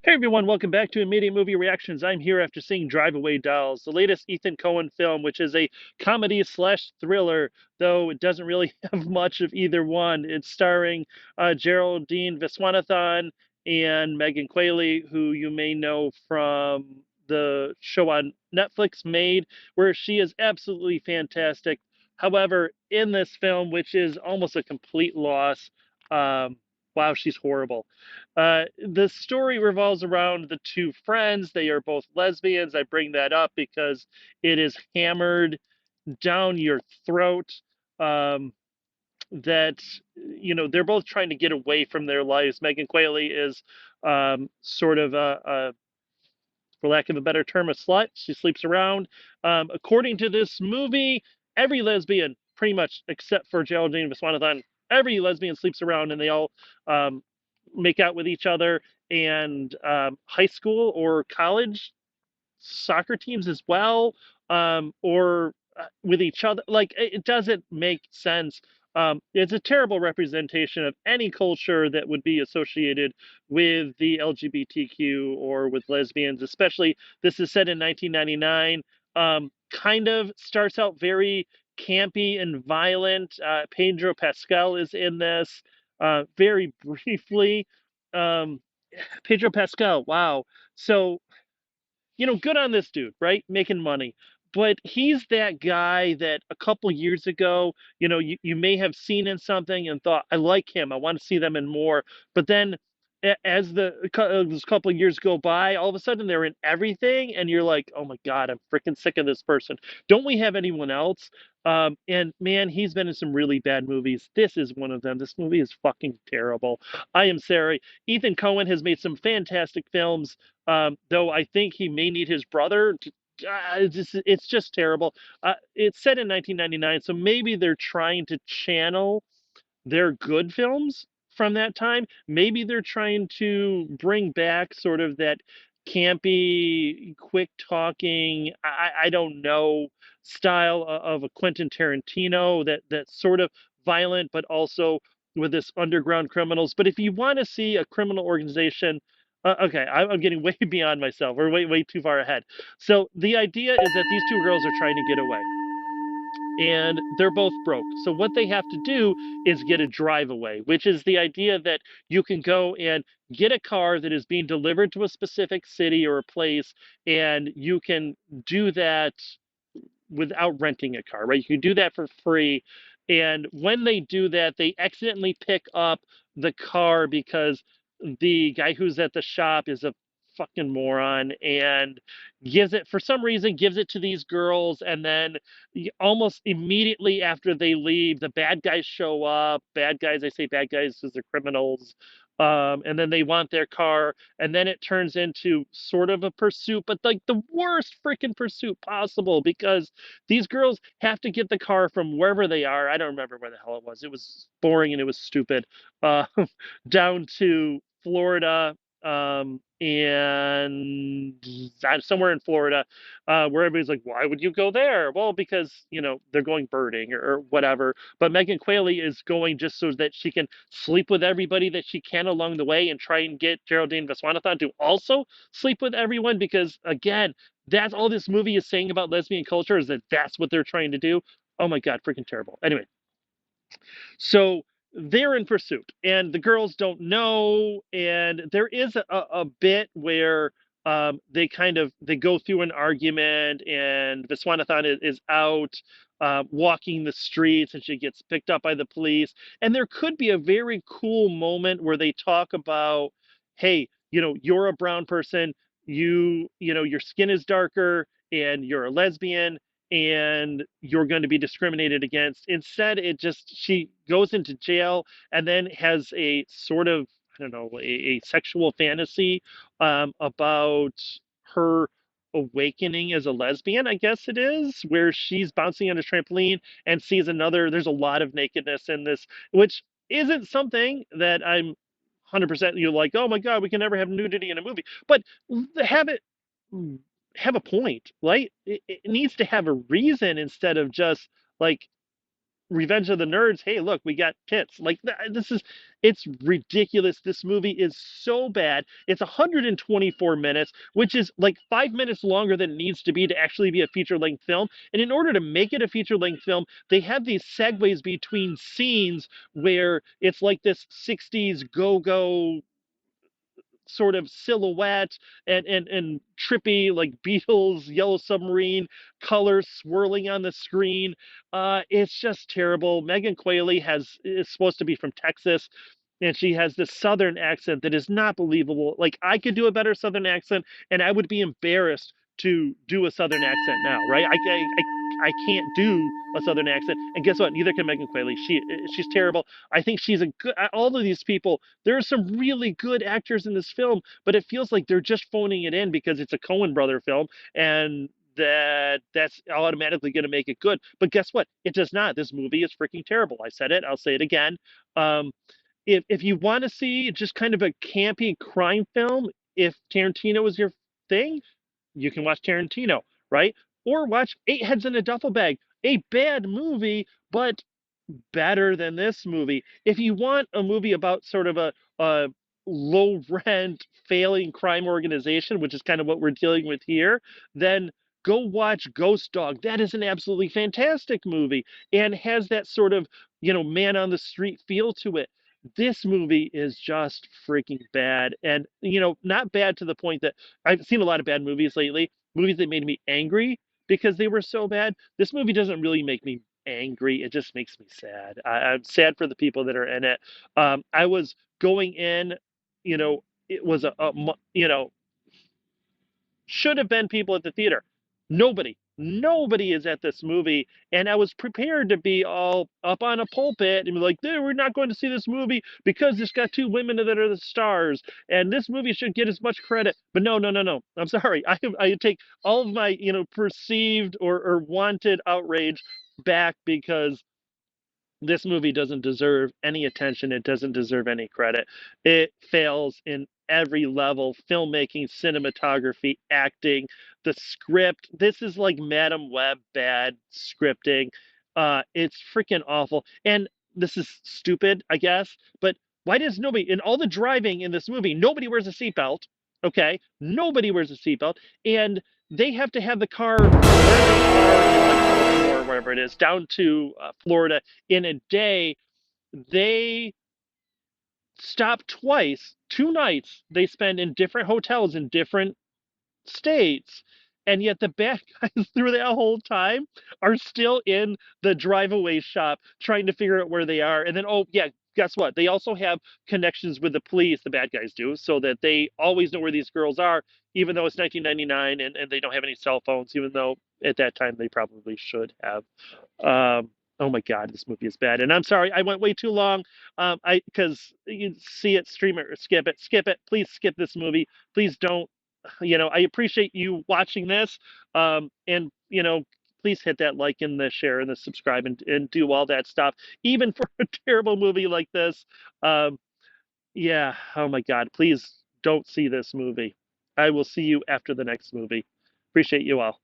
Hey everyone, welcome back to Immediate Movie Reactions. I'm here after seeing Drive Away Dolls, the latest Ethan Coen film, which is a comedy slash thriller, though it doesn't really have much of either one. It's starring Geraldine Viswanathan and Megan Qualley, who you may know from the show on Netflix Made, where she is absolutely fantastic. However, in this film, which is almost a complete loss, um, wow, she's horrible. The story revolves around the two friends. They are both lesbians. I bring that up because it is hammered down your throat, um, that they're both trying to get away from their lives. Megan Qualley is sort of a, for lack of a better term, a slut. She sleeps around. According to this movie, every lesbian, pretty much except for Geraldine Viswanathan, every lesbian sleeps around, and they all um, make out with each other. And high school or college soccer teams as well, or with each other. Like it doesn't make sense. It's a terrible representation of any culture that would be associated with the LGBTQ or with lesbians, especially this is set in 1999. Kind of starts out very campy and violent. Pedro Pascal is in this very briefly. Um, Pedro Pascal, wow. So good on this dude, right? Making money. But he's that guy that a couple years ago, you may have seen in something and thought, I like him. I want to see them in more. But then as this couple of years go by, all of a sudden they're in everything. And you're like, oh my God, I'm freaking sick of this person. Don't we have anyone else? And man, he's been in some really bad movies. This is one of them. This movie is fucking terrible. I am sorry. Ethan Cohen has made some fantastic films, though I think he may need his brother. It's just terrible. It's set in 1999, so maybe they're trying to channel their good films from that time. Maybe they're trying to bring back sort of that campy, quick talking, I don't know, style of a Quentin Tarantino, that's sort of violent, but also with this underground criminals. But if you want to see a criminal organization, okay, I'm getting way beyond myself. We're way too far ahead. So the idea is that these two girls are trying to get away and they're both broke. So what they have to do is get a drive away, which is the idea that you can go and get a car that is being delivered to a specific city or a place, and you can do that without renting a car, right? You can do that for free. And when they do that, they accidentally pick up the car because the guy who's at the shop is a fucking moron and for some reason gives it to these girls, and then almost immediately after they leave, the bad guys show up. Bad guys, I say bad guys because they're criminals. And then they want their car, and then it turns into sort of a pursuit, but like the worst freaking pursuit possible, because these girls have to get the car from wherever they are. I don't remember where the hell it was. It was boring and it was stupid. Uh, down to Florida, and somewhere in Florida, where everybody's like, "Why would you go there?" Well, because they're going birding or whatever. But Megan Qualley is going just so that she can sleep with everybody that she can along the way and try and get Geraldine Viswanathan to also sleep with everyone, because again, that's all this movie is saying about lesbian culture, is that that's what they're trying to do. Oh my God, freaking terrible. Anyway, so they're in pursuit, and the girls don't know. And there is a bit where they go through an argument, and Viswanathan is out walking the streets, and she gets picked up by the police. And there could be a very cool moment where they talk about, hey, you're a brown person, your skin is darker, and you're a lesbian, and you're going to be discriminated against. Instead, she goes into jail and then has a sort of, I don't know, a sexual fantasy about her awakening as a lesbian, I guess it is, where she's bouncing on a trampoline and sees another. There's a lot of nakedness in this, which isn't something that I'm 100% you're like, oh my God, we can never have nudity in a movie. But have it have a point, right? It needs to have a reason instead of just like Revenge of the Nerds. Hey, look, we got tits. Like this is, it's ridiculous. This movie is so bad. It's 124 minutes, which is like 5 minutes longer than it needs to be to actually be a feature length film. And in order to make it a feature length film, they have these segues between scenes where it's like this 60s go go sort of silhouette and trippy like Beatles Yellow Submarine colors swirling on the screen. It's just terrible. Megan Qualley has is supposed to be from Texas, and she has this southern accent that is not believable. Like I could do a better southern accent, and I would be embarrassed to do a southern accent now, right? I can't do a southern accent, and guess what? Neither can Megan Qualley. She's terrible. I think she's a good. All of these people, there are some really good actors in this film, but it feels like they're just phoning it in because it's a Coen brother film, and that's automatically going to make it good. But guess what? It does not. This movie is freaking terrible. I said it. I'll say it again. Um, if you want to see just kind of a campy crime film, if Tarantino is your thing, you can watch Tarantino, right? Or watch Eight Heads in a Duffel Bag, a bad movie, but better than this movie. If you want a movie about sort of a low rent failing crime organization, which is kind of what we're dealing with here, then go watch Ghost Dog. That is an absolutely fantastic movie and has that sort of, man on the street feel to it. This movie is just freaking bad. And, not bad to the point that I've seen a lot of bad movies lately, movies that made me angry because they were so bad. This movie doesn't really make me angry. It just makes me sad. I'm sad for the people that are in it. I was going in, it was should have been people at the theater. Nobody is at this movie. And I was prepared to be all up on a pulpit and be like, "Dude, we're not going to see this movie because it's got two women that are the stars. And this movie should get as much credit." But no, no, no, no. I'm sorry. I take all of my, perceived or wanted outrage back because this movie doesn't deserve any attention. It doesn't deserve any credit. It fails in every level: filmmaking, cinematography, acting, the script. This is like Madam Web bad scripting. It's freaking awful. And this is stupid, I guess, but why does nobody, in all the driving in this movie, nobody wears a seatbelt? Okay, nobody wears a seatbelt, and they have to have the car from where they are in like Baltimore or wherever it is down to Florida in a day. They stop twice, 2 nights they spend in different hotels in different states. And yet the bad guys through that whole time are still in the drive away shop trying to figure out where they are. And then, oh, yeah, guess what? They also have connections with the police, the bad guys do, so that they always know where these girls are, even though it's 1999 and they don't have any cell phones, even though at that time they probably should have. Oh my God, this movie is bad. And I'm sorry, I went way too long. Because you see it, stream it, or skip it. Please skip this movie. Please don't. I appreciate you watching this. And please hit that like and the share and the subscribe and do all that stuff, even for a terrible movie like this. Um, yeah. Oh my God, please don't see this movie. I will see you after the next movie. Appreciate you all.